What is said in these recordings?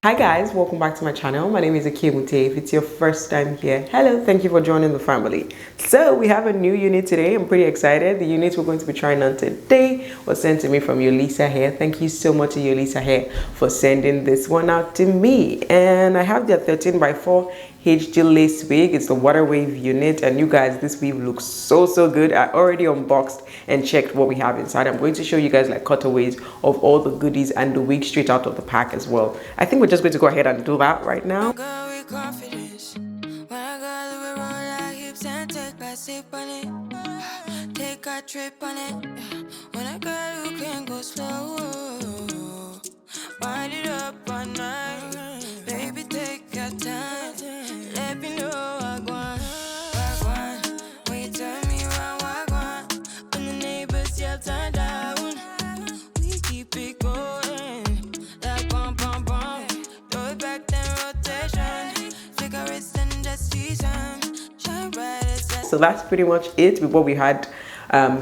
Hi guys, welcome back to my channel. My name is Okemute. If it's your first time here, hello, thank you for joining the family. So we have a new unit today. I'm pretty excited. The unit we're going to be trying on today was sent to me from Yolissa Hair. Thank you so much to Yolissa Hair for sending this one out to me. And I have the 13x4 HD lace wig. It's the water wave unit, and you guys, this weave looks so good. I already unboxed and checked what we have inside. I'm going to show you guys like cutaways of all the goodies and the wig straight out of the pack as well. I think we're just going to go ahead and do that right now. Take a trip on it. When a girl who can go slow, wind it up all night. Baby, take your time. Let me know I want. When you turn me around, I want. When the neighbors yell turn down, we keep it going. Like bum bum bum. Throw it back then rotation. Figure it's in the season. Shine bright as that. So that's pretty much it with what we had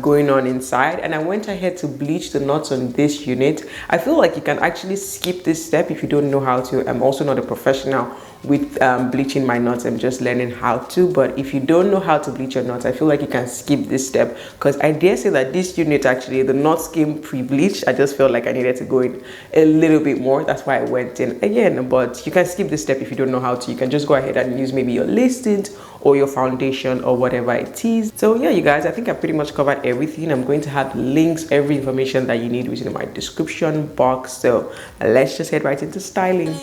going on inside, and I went ahead to bleach the knots on this unit. I feel like you can actually skip this step if you don't know how to. I'm also not a professional with bleaching my knots. I'm just learning how to, but if you don't know how to bleach your knots, I feel like you can skip this step, because I dare say that this unit actually, the knots came pre-bleached. I just felt like I needed to go in a little bit more. That's why I went in again, but you can skip this step if you don't know how to. You can just go ahead and use maybe your lace tint or your foundation or whatever it is. So yeah, you guys, I think I pretty much covered everything. I'm going to have links, every information that you need within my description box. So let's just head right into styling.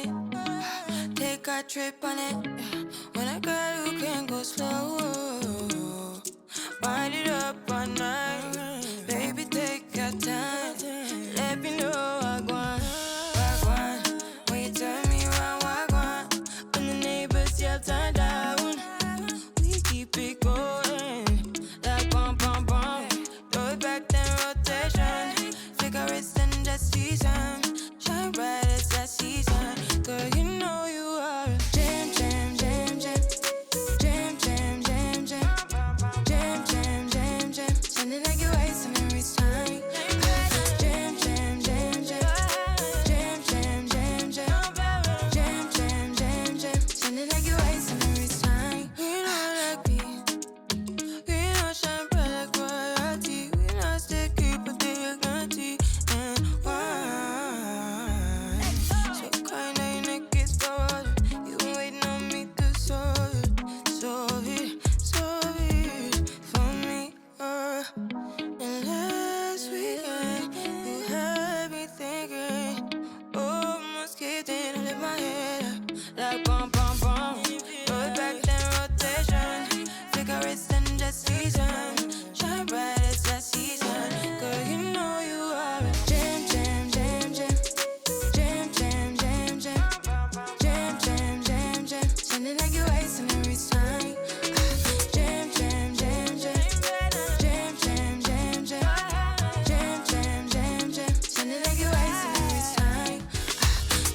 Take a trip on it. When a girl who can go slow, wind it up all night. Baby, take your time. Let me know I want. When you turn me around, I want. When the neighbors yell turn down, keep it going. Like bum bum bum. Throw it back then rotation. Figure it's in the season. Shine bright as that season. Girl, you know you are a jam jam jam jam. Jam jam jam jam. Jam jam jam jam. Sounding like you're icing every time. Jam jam jam jam. Jam jam jam jam. Jam jam jam jam. Sounding like you're icing every time.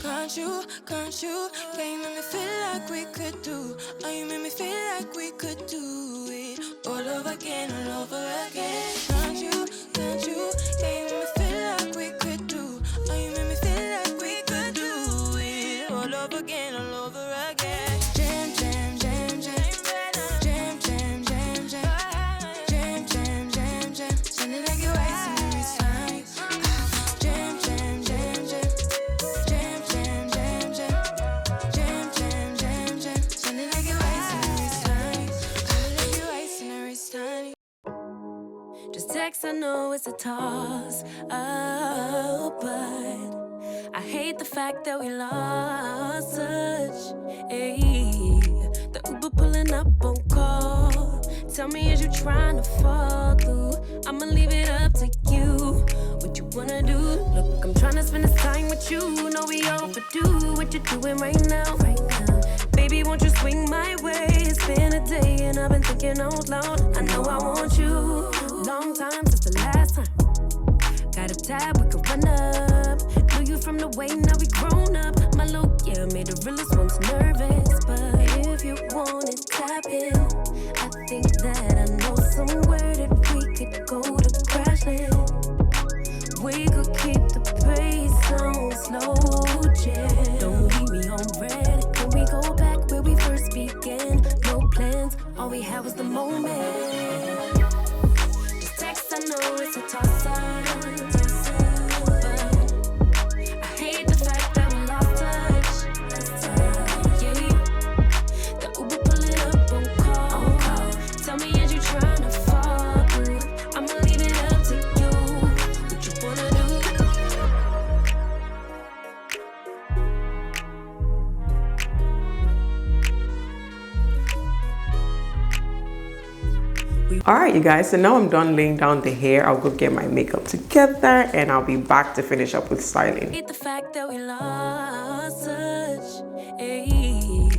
Can't you? Can you make me feel like we could do? Oh, you make me feel like we could do it all over again, all over again. Can't you? Can you make me feel like we could do? Oh, you make me feel like we could do it all over again, all over again. Jam, jam, jam, jam. Jam, jam, jam, jam. Jam, jam, jam, jam. Sounding like you're icing every time. Jam, jam, jam, jam. Jam, jam, jam, jam. Jam, jam, jam, jam. Sounding like you're icing every time. Sounding like you're icing every time. Just text, I know it's a toss up, but I hate the fact that we lost touch. Ayy, the Uber pulling up on call. Tell me, is you trying to fall through? I'ma leave it up to you. What you wanna do? Look, I'm trying to spend this time with you. Know we overdue. What you doing right now? Baby, won't you swing my way? It's been a day and I've been thinking out loud. I know I want you. Long time since the last time. Got a tab, we could run up. Knew you from the way, now we grown up. My look, yeah, made the realest ones nervous. But if you want it, tap in. I think that I know somewhere that we could go to crash land. We could keep the pace on slow jam. Don't leave me on red. Can we go back where we first began? No plans, all we had was the moment. This text, I know it's a toss-up. Alright you guys, so now I'm done laying down the hair. I'll go get my makeup together and I'll be back to finish up with styling. The fact that we lost touch, ayy.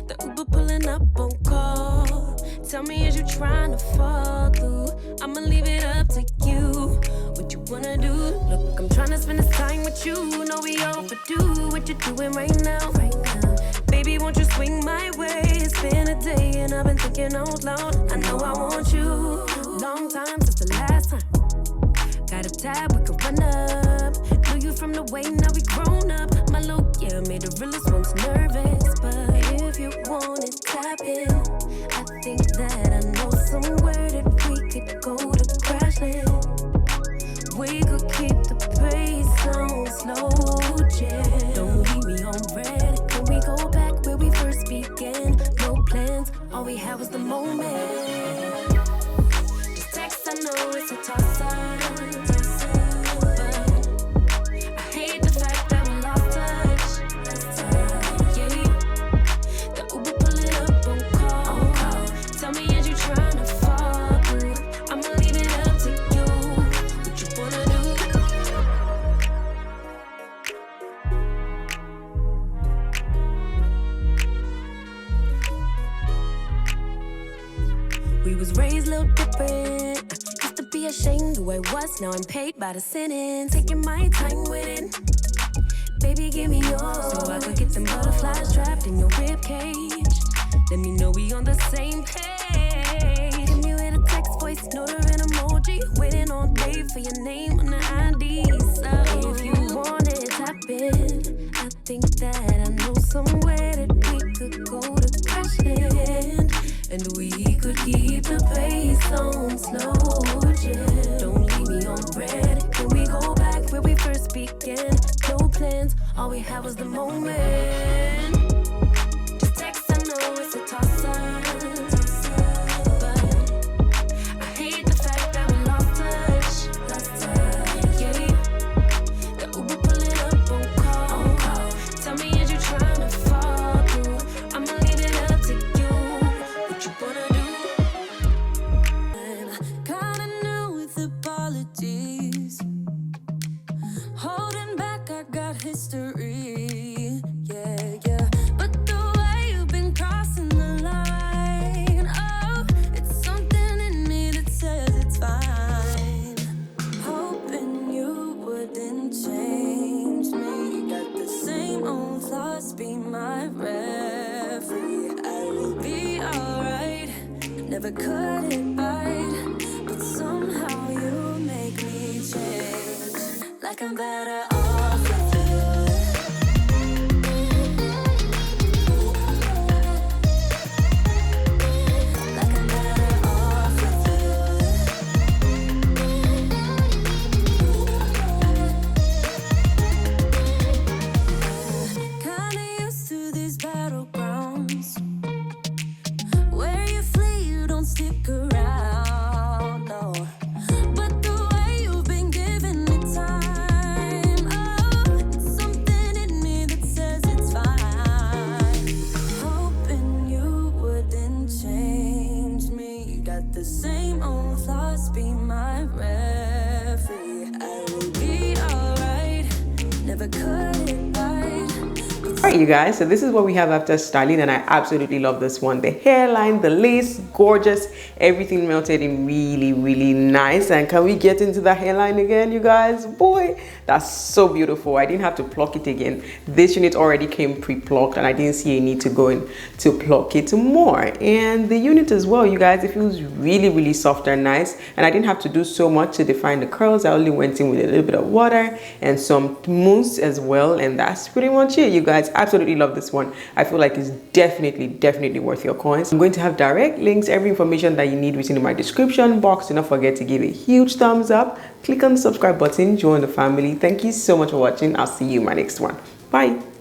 The Uber pulling up on call. Tell me, is you trying to fall through? I'ma leave it up to you. What you wanna do? Look, I'm trying to spend this time with you. Know we overdue. What you doing right now? Baby, won't you swing my way? It's been a day and I've been thinking out loud. I know I want you. Long time since the last time. Got a tab, we could run up. Knew you from the way, now we grown up. My look, yeah, made the realest ones nervous. But if you want it, tap in. I think that I know somewhere that we could go to crash land. We could keep the pace on slow jam. Don't leave me on red. Can we go back where we first began? No plans, all we had was the moment. This text, I know it's a toss-up. We was raised a little different. I used to be ashamed who I was, now I'm paid by the sentence. Taking my time with it. Baby, give me yours, so I could get them butterflies trapped in your rib cage. Let me know we on the same page. Give me with a text, voice note or an emoji. Waiting all day for your name on the ID. So if you want it, tap in. I think that I know somewhere that we could go to crash land. And we could keep the pace on slow jam. Don't leave me on red. Can we go back where we first began? No plans, all we had was the moment. Just text, I know it's a toss-up. Never cut it right, but somehow you make me change. Like I'm better off with you. Like I'm better off with you. Kinda used to these battlegrounds. Stick around, no. But the way you've been giving me time, oh, it's something in me that says it's fine. Hoping you wouldn't change me. You got the same old thoughts, be my referee. I will be alright. Never cut it right, but Alright you guys, so this is what we have after styling, and I absolutely love this one. The hairline, the lace, gorgeous, everything melted in really nice. And can we get into the hairline again, you guys? Boy, that's so beautiful. I didn't have to pluck it again. This unit already came pre-plucked and I didn't see a need to go in to pluck it more. And the unit as well, you guys, it feels really soft and nice, and I didn't have to do so much to define the curls. I only went in with a little bit of water and some mousse as well, and that's pretty much it, you guys. Absolutely love this one. I feel like it's definitely worth your coins. I'm going to have direct links, every information that you need written in my description box. Do not forget to give a huge thumbs up, click on the subscribe button, join the family. Thank you so much for watching. I'll see you in my next one. Bye.